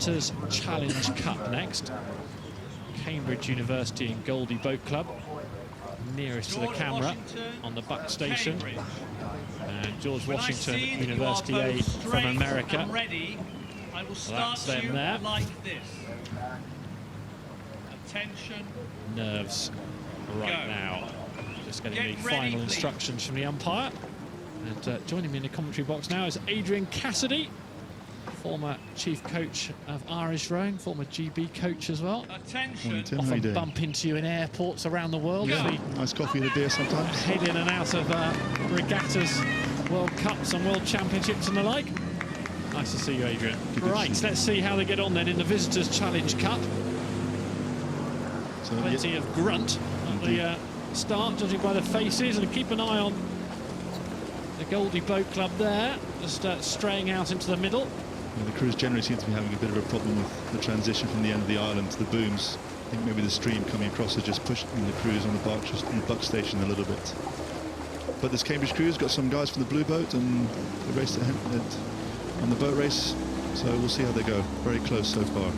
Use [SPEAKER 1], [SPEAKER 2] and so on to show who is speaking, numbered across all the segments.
[SPEAKER 1] Visitors Challenge Cup next. Cambridge University and Goldie Boat Club nearest to the camera on the buck station. And George Washington University A from America. That's them there.
[SPEAKER 2] Attention.
[SPEAKER 1] Nerves right now. Just getting the final instructions from the umpire. And joining me in the commentary box now is Adrian Cassidy, former chief coach of Irish rowing, former GB coach as well.
[SPEAKER 2] Attention.
[SPEAKER 3] Tim,
[SPEAKER 1] Often bump into you in airports around the world.
[SPEAKER 3] Yeah. Nice coffee and a beer sometimes.
[SPEAKER 1] Head in and out of regattas, World Cups and World Championships and the like. Nice to see you, Adrian. Right, let's see how they get on then in the Visitors Challenge Cup.
[SPEAKER 3] So,
[SPEAKER 1] Plenty of grunt at the start, judging by the faces, and keep an eye on the Goldie Boat Club there, just straying out into the middle.
[SPEAKER 3] Yeah, the crews generally seem to be having a bit of a problem with the transition from the end of the island to the booms. I think maybe the stream coming across has just pushed the crews on the buck station a little bit. But this Cambridge crew's got some guys from the blue boat, and they raced on the boat race, so we'll see how they go. Very close so far.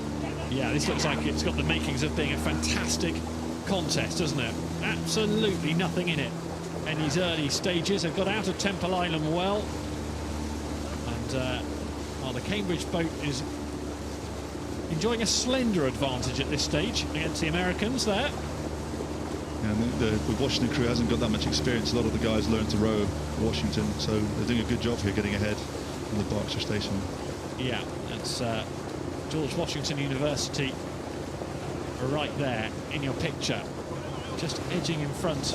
[SPEAKER 1] Yeah, this looks like it's got the makings of being a fantastic contest, doesn't it? Absolutely nothing in it in these early stages. They've got out of Temple Island well, and well, the Cambridge boat is enjoying a slender advantage at this stage against the Americans there.
[SPEAKER 3] And the Washington crew hasn't got that much experience. A lot of the guys learned to row Washington, so they're doing a good job here getting ahead on the Berkshire station.
[SPEAKER 1] Yeah, that's George Washington University right there in your picture, just edging in front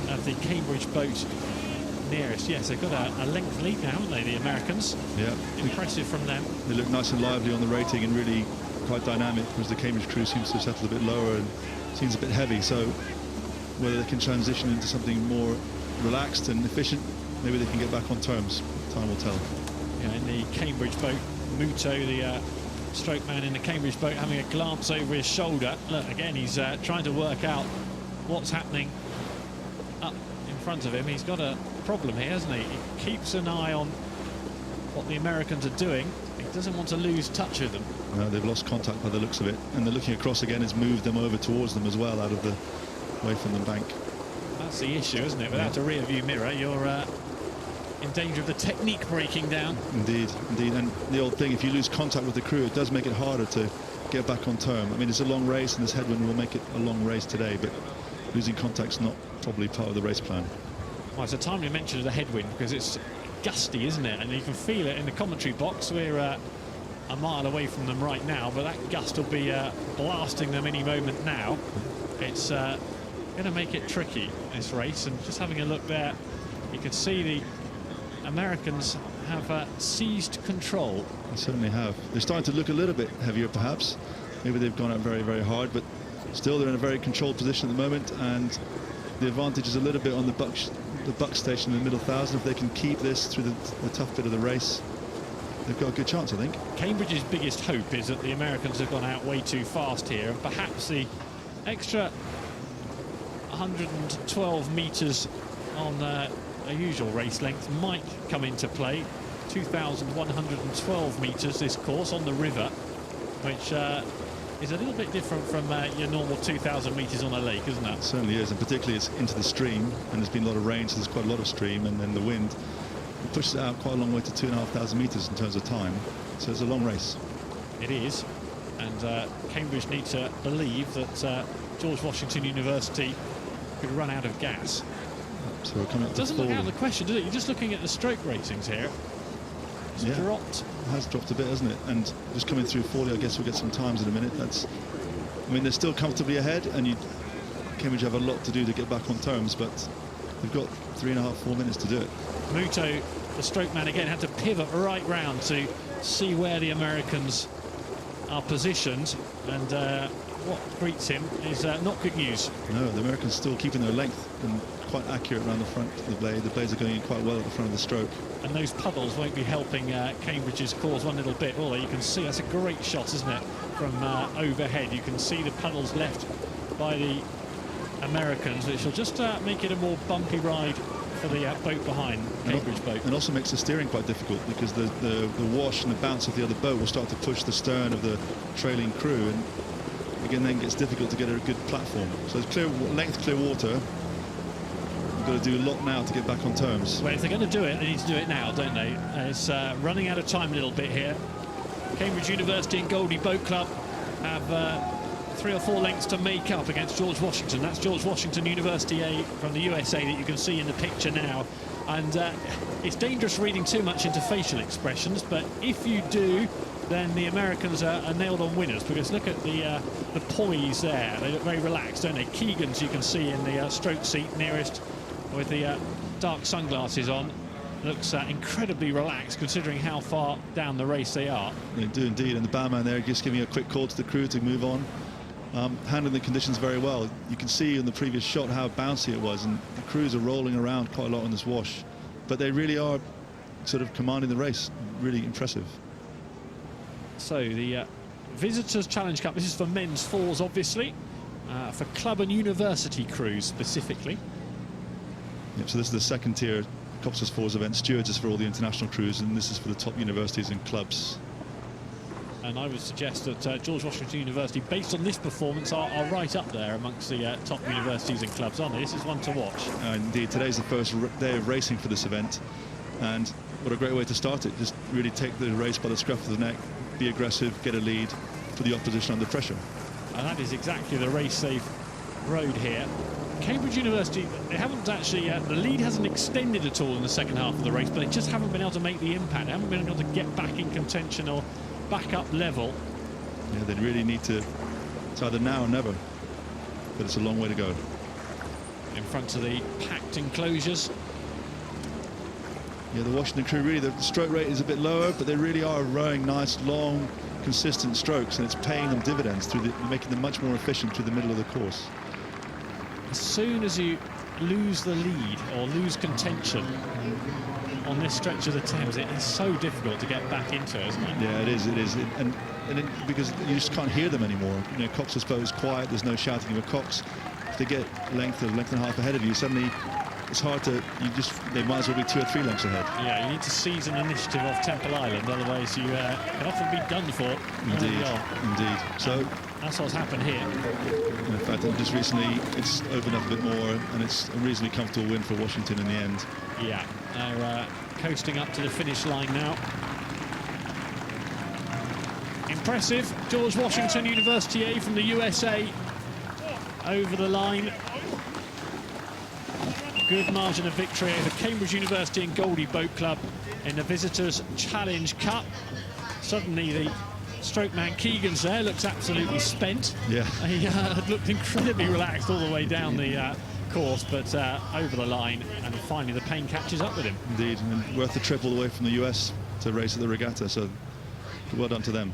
[SPEAKER 1] of the Cambridge boat nearest. Yes, they've got a length lead now, haven't they, the Americans?
[SPEAKER 3] Yeah.
[SPEAKER 1] Impressive from them.
[SPEAKER 3] They look nice and lively on the rating and really quite dynamic, whereas the Cambridge crew seems to have settled a bit lower and seems a bit heavy. So whether they can transition into something more relaxed and efficient, maybe they can get back on terms. Time will tell.
[SPEAKER 1] Yeah, in the Cambridge boat, Muto, the stroke man in the Cambridge boat, having a glance over his shoulder. Look, again, he's trying to work out what's happening up in front of him. He's got a problem here, hasn't he? He keeps an eye on what the Americans are doing. He doesn't want to lose touch of them.
[SPEAKER 3] No, they've lost contact by the looks of it, and they're looking across again has moved them over towards them as well, out of the away from the bank.
[SPEAKER 1] That's the issue, isn't it? Without a rear view mirror, you're in danger of the technique breaking down.
[SPEAKER 3] Indeed, indeed. And the old thing, if you lose contact with the crew, it does make it harder to get back on term. I mean, it's a long race, and this headwind will make it a long race today, but losing contact's not probably part of the race plan.
[SPEAKER 1] Well, it's a timely mention of the headwind, because it's gusty, isn't it? And you can feel it in the commentary box. We're a mile away from them right now, but that gust will be blasting them any moment now. It's going to make it tricky, this race. And just having a look there, you can see the Americans have seized control.
[SPEAKER 3] They certainly have. They're starting to look a little bit heavier, perhaps. Maybe they've gone out very, very hard, but still they're in a very controlled position at the moment, and the advantage is a little bit on the buck station in the middle thousand. If they can keep this through the tough bit of the race, they've got a good chance, I think. Cambridge's
[SPEAKER 1] biggest hope is that the Americans have gone out way too fast here, and perhaps the extra 112 metres on a usual race length might come into play. 2,112 metres this course on the river, which is a little bit different from your normal 2,000 metres on a lake, isn't it?
[SPEAKER 3] It certainly is, and particularly it's into the stream, and there's been a lot of rain, so there's quite a lot of stream, and then the wind pushes it out quite a long way to 2,500 metres in terms of time. So it's a long race.
[SPEAKER 1] It is, and Cambridge need to believe that George Washington University could run out of gas.
[SPEAKER 3] So we're coming up.
[SPEAKER 1] It doesn't look out of the question, does it? You're just looking at the stroke ratings here. It's dropped.
[SPEAKER 3] It has dropped a bit, hasn't it? And just coming through 40, I guess we'll get some times in a minute. I mean, they're still comfortably ahead, and Cambridge have a lot to do to get back on terms, but they've got 3.5, 4 minutes to do it.
[SPEAKER 1] Muto, the stroke man, again had to pivot right round to see where the Americans are positioned, and what greets him is not good news.
[SPEAKER 3] No, the Americans still keeping their length and quite accurate around the front of the blade. The blades are going in quite well at the front of the stroke.
[SPEAKER 1] And those puddles won't be helping Cambridge's cause one little bit, will they? You can see that's a great shot, isn't it? From overhead, you can see the puddles left by the Americans, which will just make it a more bumpy ride for the boat behind, Cambridge boat.
[SPEAKER 3] And also makes the steering quite difficult because the wash and the bounce of the other boat will start to push the stern of the trailing crew, and again then gets difficult to get a good platform. So it's clear length, clear water. We've got to do a lot now to get back on terms.
[SPEAKER 1] Well, if they're going to do it, they need to do it now, don't they? It's running out of time a little bit here. Cambridge University and Goldie Boat Club have 3 or 4 lengths to make up against George Washington. That's George Washington University A from the USA that you can see in the picture now. And it's dangerous reading too much into facial expressions, but if you do, then the Americans are nailed on winners, because look at the poise there. They look very relaxed, don't they? Keegan's you can see in the stroke seat nearest with the dark sunglasses on. Looks incredibly relaxed considering how far down the race they are.
[SPEAKER 3] They do indeed, and the barman there just giving a quick call to the crew to move on. Handling the conditions very well. You can see in the previous shot how bouncy it was, and the crews are rolling around quite a lot on this wash, but they really are sort of commanding the race. Really impressive.
[SPEAKER 1] So the Visitors Challenge Cup, this is for men's fours obviously, for club and university crews specifically.
[SPEAKER 3] Yep, so this is the second tier Copses Fours event. Stewards is for all the international crews, and this is for the top universities and clubs.
[SPEAKER 1] And I would suggest that George Washington University, based on this performance, are right up there amongst the top universities and clubs, aren't they? This is one to watch.
[SPEAKER 3] Indeed, today's the first day of racing for this event, and what a great way to start it. Just really take the race by the scruff of the neck, be aggressive, get a lead, put the opposition under pressure.
[SPEAKER 1] And that is exactly the race they've rode here. Cambridge University, they haven't actually, the lead hasn't extended at all in the second half of the race, but they just haven't been able to make the impact. They haven't been able to get back in contention or back up level.
[SPEAKER 3] Yeah, they really need to, it's either now or never, but it's a long way to go.
[SPEAKER 1] In front of the packed enclosures.
[SPEAKER 3] Yeah, the Washington crew, really, the stroke rate is a bit lower, but they really are rowing nice, long, consistent strokes, and it's paying them dividends, through making them much more efficient through the middle of the course.
[SPEAKER 1] As soon as you lose the lead or lose contention on this stretch of the Thames, it is so difficult to get back into it, isn't it?
[SPEAKER 3] Yeah, it is. Because you just can't hear them anymore. You know, Cox's boat is quiet. There's no shouting of a Cox. If they get length and a half ahead of you, suddenly it's hard to. They might as well be 2 or 3 lengths ahead.
[SPEAKER 1] Yeah, you need to seize an initiative off Temple Island, otherwise you can often be done for.
[SPEAKER 3] Indeed. So
[SPEAKER 1] that's what's happened here.
[SPEAKER 3] In fact, just recently it's opened up a bit more, and it's a reasonably comfortable win for Washington in the end.
[SPEAKER 1] Yeah, they're coasting up to the finish line now. Impressive. George Washington University A from the USA over the line. Good margin of victory over Cambridge University and Goldie Boat Club in the Visitors Challenge Cup. Suddenly the stroke man Keegan's there, looks absolutely spent.
[SPEAKER 3] Yeah.
[SPEAKER 1] He looked incredibly relaxed all the way down the course, but over the line, and finally the pain catches up with him.
[SPEAKER 3] Indeed, and worth the trip all the way from the US to race at the regatta, so well done to them.